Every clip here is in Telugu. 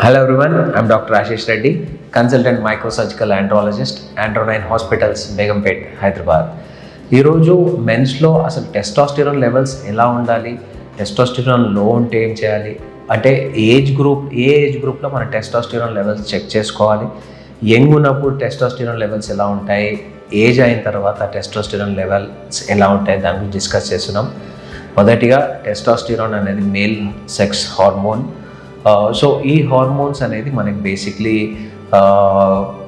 Hello everyone, I'm Dr. Ashish Reddy, consultant microsurgical andrologist, Andro9 Hospitals, Begumpet, Hyderabad. ఈరోజు మెన్స్లో అసలు టెస్టోస్టిరాన్ లెవెల్స్ ఎలా ఉండాలి, టెస్టోస్టిరాన్ లో ఉంటే ఏం చేయాలి, అంటే ఏ ఏజ్ గ్రూప్లో మన టెస్టోస్టిరాన్ లెవెల్స్ చెక్ చేసుకోవాలి, యంగ్ ఉన్నప్పుడు టెస్టోస్టిరాన్ లెవెల్స్ ఎలా ఉంటాయి, ఏజ్ అయిన తర్వాత టెస్టోస్టిరాన్ లెవెల్స్ ఎలా ఉంటాయి, దాని గురించి డిస్కస్ చేస్తున్నాం. మొదటిగా టెస్టోస్టిరాన్ అనేది మేల్ సెక్స్ హార్మోన్. సో ఈ హార్మోన్స్ అనేది మనకి బేసిక్లీ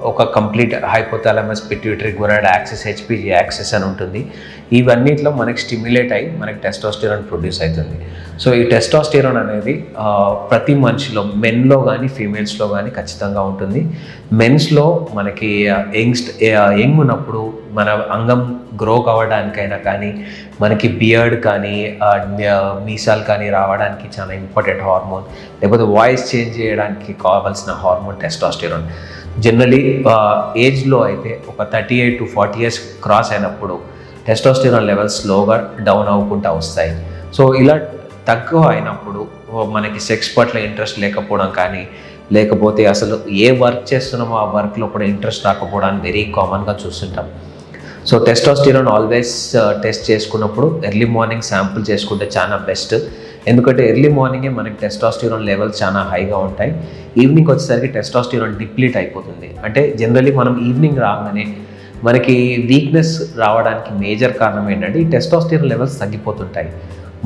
ఒక complete hypothalamus pituitary gonad axis HPG axis అని ఉంటుంది. ఇవన్నిట్లో మనకి స్టిమ్యులేట్ అయ్యి మనకి టెస్టోస్టిరాన్ ప్రొడ్యూస్ అవుతుంది. సో ఈ టెస్టోస్టిరాన్ అనేది ప్రతి మనిషిలో మెన్లో కానీ ఫీమేల్స్లో కానీ ఖచ్చితంగా ఉంటుంది. మెన్స్లో మనకి యంగ్ ఉన్నప్పుడు మన అంగం గ్రో కావడానికైనా కానీ మనకి బియర్డ్ కానీ మీసాలు కానీ రావడానికి చాలా ఇంపార్టెంట్ హార్మోన్, లేకపోతే వాయిస్ చేంజ్ చేయడానికి కావాల్సిన హార్మోన్ టెస్టోస్టిరాన్. జనరలీ ఏజ్లో అయితే ఒక 38 to 40 years క్రాస్ అయినప్పుడు టెస్టోస్టిరాన్ లెవెల్స్ స్లోగా డౌన్ అవ్వకుండా వస్తాయి. సో ఇలా తక్కువ అయినప్పుడు మనకి సెక్స్ పట్ల ఇంట్రెస్ట్ లేకపోవడం కానీ, లేకపోతే అసలు ఏ వర్క్ చేస్తున్నామో ఆ వర్క్లో కూడా ఇంట్రెస్ట్ రాకపోవడానికి వెరీ కామన్గా చూస్తుంటాం. సో టెస్టోస్టిరాన్ ఆల్వేస్ టెస్ట్ చేసుకున్నప్పుడు ఎర్లీ మార్నింగ్ శాంపుల్ చేసుకుంటే చాలా బెస్ట్. ఎందుకంటే ఎర్లీ మార్నింగే మనకి టెస్టోస్టిరాన్ లెవెల్స్ చాలా హైగా ఉంటాయి. ఈవినింగ్ వచ్చేసరికి టెస్టోస్టిరాన్ డిప్లీట్ అయిపోతుంది. అంటే జనరలీ మనం ఈవినింగ్ రాగానే మనకి వీక్నెస్ రావడానికి మేజర్ కారణం ఏంటంటే ఈ టెస్టోస్టిరాన్ లెవెల్స్ తగ్గిపోతుంటాయి.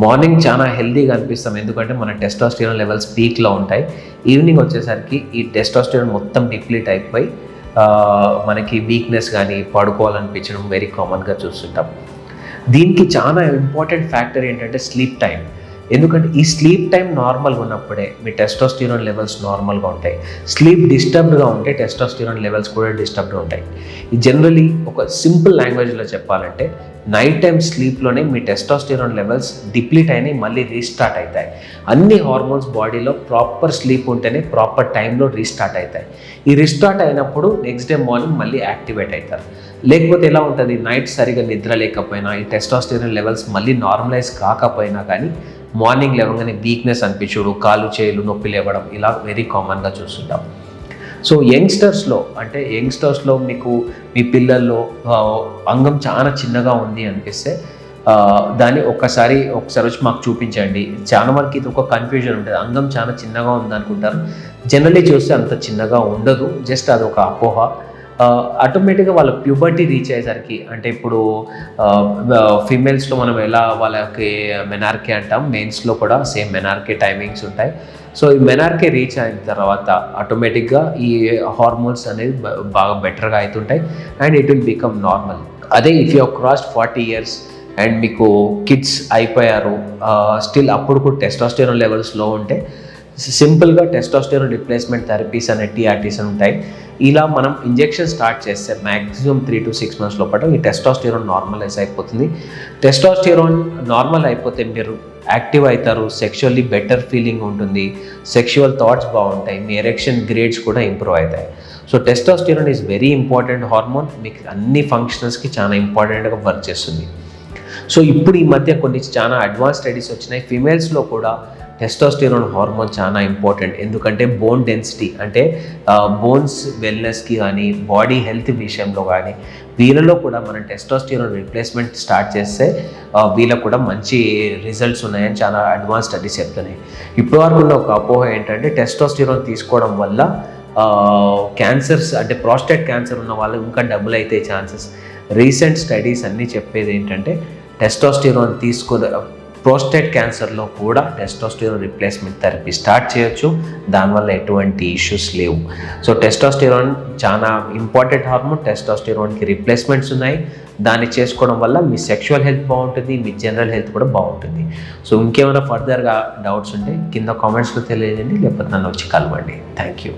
మార్నింగ్ చాలా హెల్తీగా అనిపిస్తాం, ఎందుకంటే మన టెస్టోస్టిరాన్ లెవెల్స్ పీక్లో ఉంటాయి. ఈవినింగ్ వచ్చేసరికి ఈ టెస్టోస్టిరాన్ మొత్తం డిప్లీట్ అయిపోయి మనకి వీక్నెస్ కానీ పడుకోవాలనిపించడం వెరీ కామన్గా చూస్తుంటాం. దీనికి చాలా ఇంపార్టెంట్ ఫ్యాక్టర్ ఏంటంటే స్లీప్ టైం. ఎందుకంటే ఈ స్లీప్ టైం నార్మల్గా ఉన్నప్పుడే మీ టెస్టోస్టిరాన్ లెవెల్స్ నార్మల్గా ఉంటాయి. స్లీప్ డిస్టర్బ్డ్గా ఉంటే టెస్టోస్టిరాన్ లెవెల్స్ కూడా డిస్టర్బ్డ్గా ఉంటాయి. జనరలీ ఒక సింపుల్ లాంగ్వేజ్లో చెప్పాలంటే నైట్ టైం స్లీప్లోనే మీ టెస్టోస్టిరాన్ లెవెల్స్ డిప్లీట్ అయినాయి, మళ్ళీ రీస్టార్ట్ అవుతాయి. అన్ని హార్మోన్స్ బాడీలో ప్రాపర్ స్లీప్ ఉంటేనే ప్రాపర్ టైంలో రీస్టార్ట్ అవుతాయి. ఈ రీస్టార్ట్ అయినప్పుడు నెక్స్ట్ డే మార్నింగ్ మళ్ళీ యాక్టివేట్ అవుతారు. లేకపోతే ఎలా ఉంటుంది, నైట్ సరిగా నిద్ర లేకపోయినా ఈ టెస్టోస్టిరాన్ లెవెల్స్ మళ్ళీ నార్మలైజ్ కాకపోయినా కానీ మార్నింగ్ లేవగానే వీక్నెస్ అనిపించడం, కాలు చేతులు నొప్పి లేవడం ఇలా వెరీ కామన్గా చూస్తుంటాం. సో యంగ్స్టర్స్లో మీకు మీ పిల్లల్లో అంగం చాలా చిన్నగా ఉంది అనిపిస్తే దాన్ని ఒకసారి వచ్చి మాకు చూపించండి. చాలా వరకు ఇది ఒక కన్ఫ్యూజన్ ఉంటుంది, అంగం చాలా చిన్నగా ఉంది అనుకుంటారు. జనరలీ చూస్తే అంత చిన్నగా ఉండదు, జస్ట్ అది ఒక అపోహ. ఆటోమేటిక్గా వాళ్ళ ప్యూబర్టీ రీచ్ అయ్యేసరికి, అంటే ఇప్పుడు ఫీమేల్స్లో మనం ఎలా వాళ్ళకి మెనార్కే అంటాం, మెయిన్స్లో కూడా సేమ్ మెనార్కే టైమింగ్స్ ఉంటాయి. సో ఈ మెనార్కే రీచ్ అయిన తర్వాత ఆటోమేటిక్గా ఈ హార్మోన్స్ అనేది బాగా బెటర్గా అవుతుంటాయి and it will become normal. అదే if you crossed 40 years and మీకు కిడ్స్ అయిపోయారు, స్టిల్ అప్పుడు కూడా టెస్టోస్టిరాన్ లెవెల్స్ లో ఉంటే సింపుల్గా టెస్టోస్టిరాన్ రిప్లేస్మెంట్ థెరపీస్ అనే టీఆర్టీస్ అని ఉంటాయి. ఇలా మనం ఇంజెక్షన్ స్టార్ట్ చేస్తే మ్యాక్సిమం 3 to 6 months లోపల ఈ టెస్టోస్టిరాన్ నార్మలైజ్ అయిపోతుంది. టెస్టోస్టిరాన్ నార్మల్ అయిపోతే మీరు యాక్టివ్ అవుతారు, సెక్షువల్లీ బెటర్ ఫీలింగ్ ఉంటుంది, సెక్షువల్ థాట్స్ బాగుంటాయి, మీ ఎరెక్షన్ గ్రేడ్స్ కూడా ఇంప్రూవ్ అవుతాయి. So testosterone is very important hormone, మీకు అన్ని ఫంక్షన్స్కి చాలా ఇంపార్టెంట్గా వర్క్ చేస్తుంది. సో ఇప్పుడు ఈ మధ్య కొన్ని చాలా అడ్వాన్స్ స్టడీస్ వచ్చినాయి, ఫీమేల్స్లో కూడా టెస్టోస్టిరాన్ హార్మోన్ చాలా ఇంపార్టెంట్. ఎందుకంటే బోన్ డెన్సిటీ, అంటే బోన్స్ వెల్నెస్కి కానీ బాడీ హెల్త్ విషయంలో కానీ వీళ్ళలో కూడా మనం టెస్టోస్టిరాన్ రిప్లేస్మెంట్ స్టార్ట్ చేస్తే వీళ్ళకు కూడా మంచి రిజల్ట్స్ ఉన్నాయని చాలా అడ్వాన్స్ స్టడీస్ చెప్తున్నాయి. ఇప్పటివరకు ఉన్న ఒక అపోహ ఏంటంటే టెస్టోస్టిరాన్ తీసుకోవడం వల్ల క్యాన్సర్స్, అంటే ప్రాస్టేట్ క్యాన్సర్ ఉన్న వాళ్ళు ఇంకా డబుల్ అయితే ఛాన్సెస్. రీసెంట్ స్టడీస్ అన్నీ చెప్పేది ఏంటంటే టెస్టోస్టిరాన్ ప్రోస్టేట్ క్యాన్సర్లో కూడా టెస్టోస్టిరాన్ రిప్లేస్మెంట్ థెరపీ స్టార్ట్ చేయొచ్చు, దానివల్ల ఎటువంటి ఇష్యూస్ లేవు. సో టెస్టోస్టిరాన్ చాలా ఇంపార్టెంట్ హార్మోన్, టెస్టోస్టిరాన్కి రిప్లేస్మెంట్స్ ఉన్నాయి. దాన్ని చేసుకోవడం వల్ల మీ సెక్షువల్ హెల్త్ బాగుంటుంది, మీ జనరల్ హెల్త్ కూడా బాగుంటుంది. సో ఇంకేమైనా ఫర్దర్గా డౌట్స్ ఉంటే కింద కామెంట్స్లో తెలియజేయండి, లేకపోతే నన్ను వచ్చి కలవండి. Thank you.